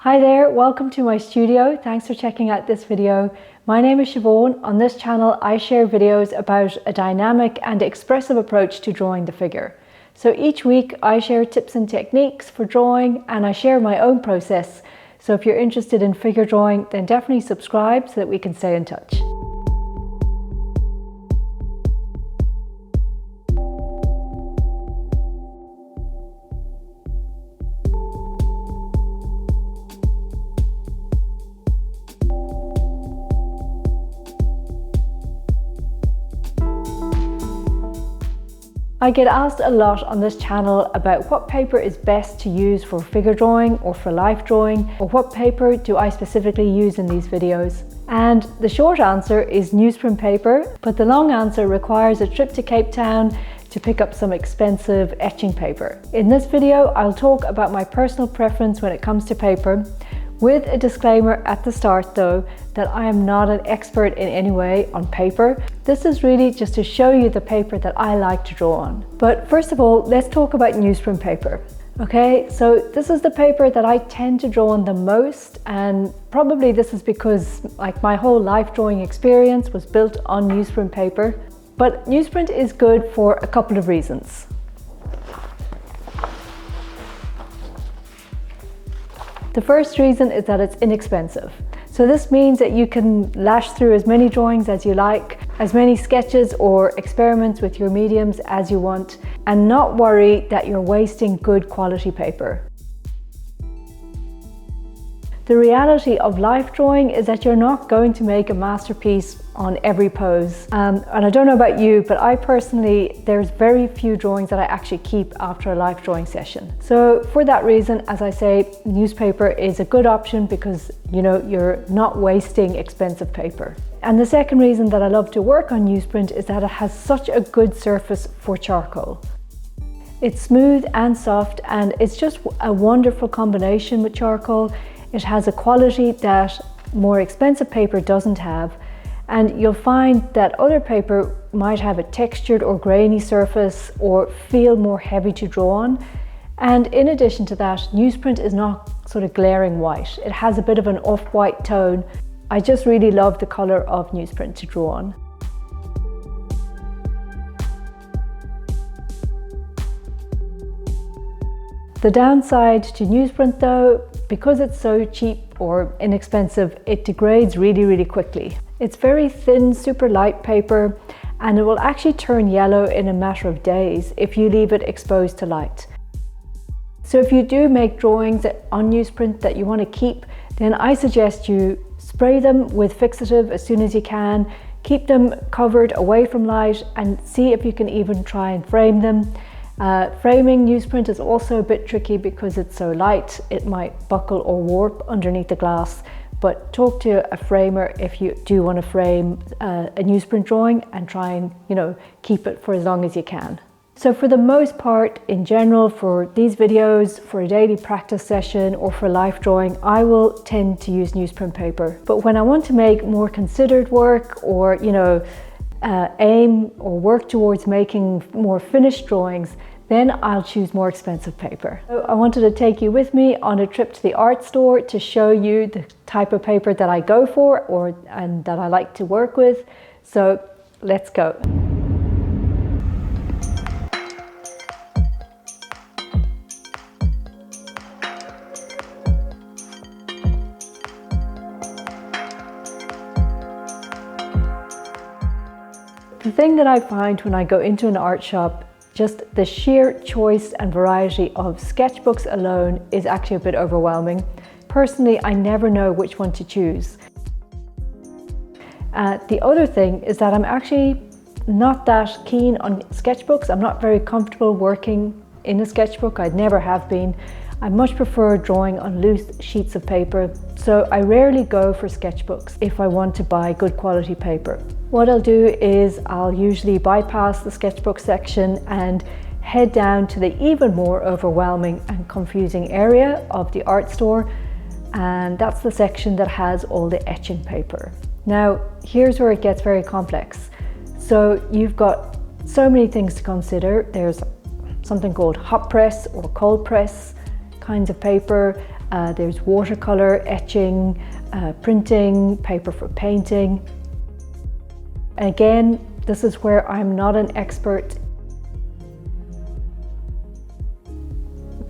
Hi there, welcome to my studio. Thanks for checking out this video. My name is Siobhan. On this channel, I share videos about a dynamic and expressive approach to drawing the figure. So each week I share tips and techniques for drawing, and I share my own process. So if you're interested in figure drawing, then definitely subscribe so that we can stay in touch. I get asked a lot on this channel about what paper is best to use for figure drawing or for life drawing, or what paper do I specifically use in these videos. And the short answer is newsprint paper, but the long answer requires a trip to Cape Town to pick up some expensive etching paper. In this video, I'll talk about my personal preference when it comes to paper, with a disclaimer at the start though, that I am not an expert in any way on paper. This is really just to show you the paper that I like to draw on. But first of all, let's talk about newsprint paper. Okay, so this is the paper that I tend to draw on the most, and probably this is because my whole life drawing experience was built on newsprint paper. But newsprint is good for a couple of reasons. The first reason is that it's inexpensive. So this means that you can lash through as many drawings as you like, as many sketches or experiments with your mediums as you want, and not worry that you're wasting good quality paper. The reality of life drawing is that you're not going to make a masterpiece on every pose. And I don't know about you, but I personally, there's very few drawings that I actually keep after a life drawing session. So for that reason, as I say, newspaper is a good option because you're not wasting expensive paper. And the second reason that I love to work on newsprint is that it has such a good surface for charcoal. It's smooth and soft, and it's just a wonderful combination with charcoal. It has a quality that more expensive paper doesn't have, and you'll find that other paper might have a textured or grainy surface or feel more heavy to draw on. And in addition to that, newsprint is not sort of glaring white. It has a bit of an off-white tone. I just really love the color of newsprint to draw on. The downside to newsprint though, because it's so cheap or inexpensive, it degrades really quickly. It's very thin, super light paper, and it will actually turn yellow in a matter of days if you leave it exposed to light. So if you do make drawings on newsprint that you want to keep, then I suggest you spray them with fixative as soon as you can, keep them covered away from light, and see if you can even try and frame them. Framing newsprint is also a bit tricky because it's so light, it might buckle or warp underneath the glass, but talk to a framer if you do want to frame a newsprint drawing and try and keep it for as long as you can. So for the most part, in general, for these videos, for a daily practice session or for life drawing, I will tend to use newsprint paper. But when I want to make more considered work, or aim or work towards making more finished drawings, then I'll choose more expensive paper. So I wanted to take you with me on a trip to the art store to show you the type of paper that I go for and that I like to work with. So let's go. The thing that I find when I go into an art shop, just the sheer choice and variety of sketchbooks alone is actually a bit overwhelming. Personally, I never know which one to choose. The other thing is that I'm actually not that keen on sketchbooks. I'm not very comfortable working in a sketchbook. I never have been. I much prefer drawing on loose sheets of paper, so I rarely go for sketchbooks if I want to buy good quality paper. What I'll do is I'll usually bypass the sketchbook section and head down to the even more overwhelming and confusing area of the art store, and that's the section that has all the etching paper. Now, here's where it gets very complex. So you've got so many things to consider. There's something called hot press or cold press kinds of paper. There's watercolor, etching, printing, paper for painting. Again, this is where I'm not an expert.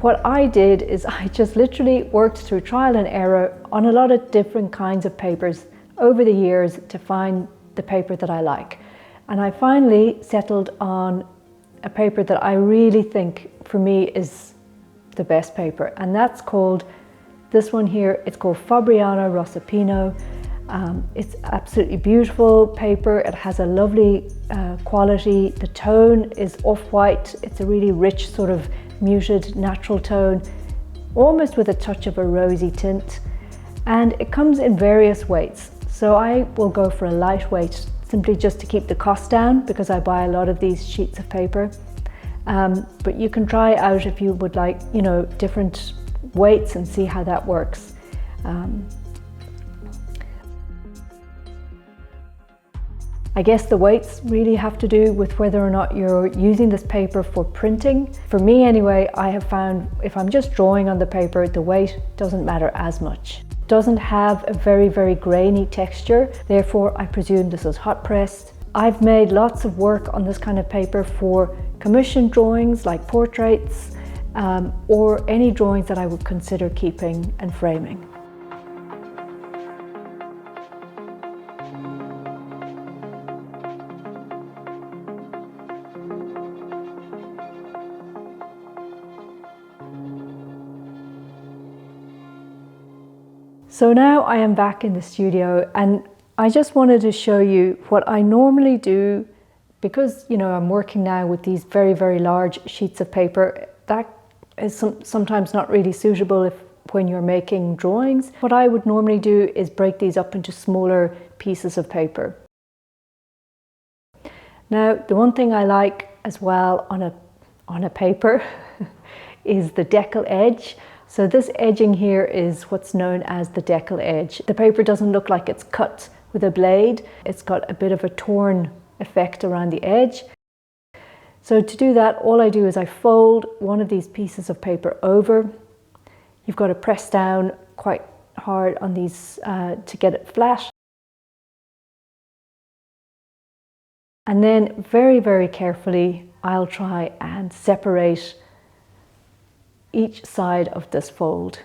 What I did is I just literally worked through trial and error on a lot of different kinds of papers over the years to find the paper that I like. And I finally settled on a paper that I really think for me is the best paper, and that's called, this one here, it's called Fabriano Rosaspina. It's absolutely beautiful paper. It has a lovely quality. The tone is off-white. It's a really rich sort of muted natural tone, almost with a touch of a rosy tint, and it comes in various weights. So I will go for a lightweight, simply just to keep the cost down, because I buy a lot of these sheets of paper. But you can try out if you would like, you know, different weights and see how that works. I guess the weights really have to do with whether or not you're using this paper for printing. For me anyway, I have found if I'm just drawing on the paper, the weight doesn't matter as much. It doesn't have a very, very grainy texture, therefore I presume this is hot pressed. I've made lots of work on this kind of paper for commissioned drawings like portraits, or any drawings that I would consider keeping and framing. So now I am back in the studio, and I just wanted to show you what I normally do, because you know I'm working now with these very, very large sheets of paper. That is sometimes not really suitable when you're making drawings. What I would normally do is break these up into smaller pieces of paper. Now, the one thing I like as well on a paper is the decal edge. So this edging here is what's known as the decal edge. The paper doesn't look like it's cut with a blade. It's got a bit of a torn effect around the edge. So to do that, all I do is I fold one of these pieces of paper over. You've got to press down quite hard on these to get it flat. And then very, very carefully, I'll try and separate each side of this fold.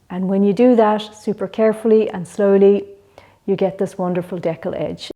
And when you do that super carefully and slowly, you get this wonderful decal edge.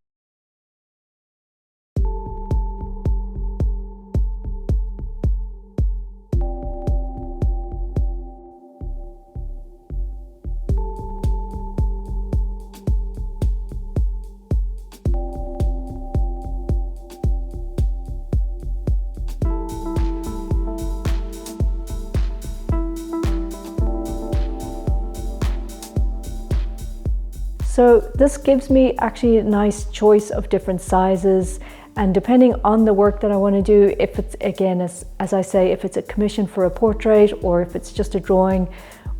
So this gives me actually a nice choice of different sizes, and depending on the work that I want to do, if it's, again, as I say, if it's a commission for a portrait or if it's just a drawing,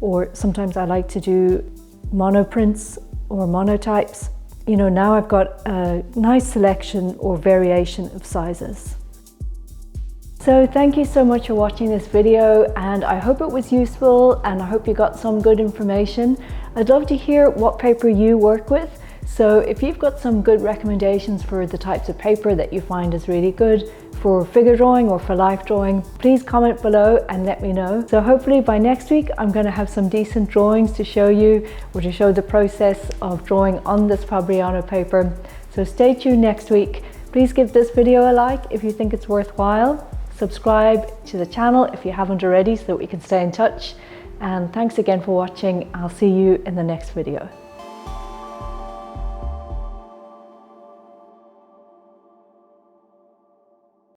or sometimes I like to do monoprints or monotypes, you know, now I've got a nice selection or variation of sizes. So thank you so much for watching this video, and I hope it was useful and I hope you got some good information. I'd love to hear what paper you work with. So if you've got some good recommendations for the types of paper that you find is really good for figure drawing or for life drawing, please comment below and let me know. So hopefully by next week I'm going to have some decent drawings to show you, or to show the process of drawing on this Fabriano paper. So stay tuned next week. Please give this video a like if you think it's worthwhile. Subscribe to the channel if you haven't already so that we can stay in touch. And thanks again for watching. I'll see you in the next video.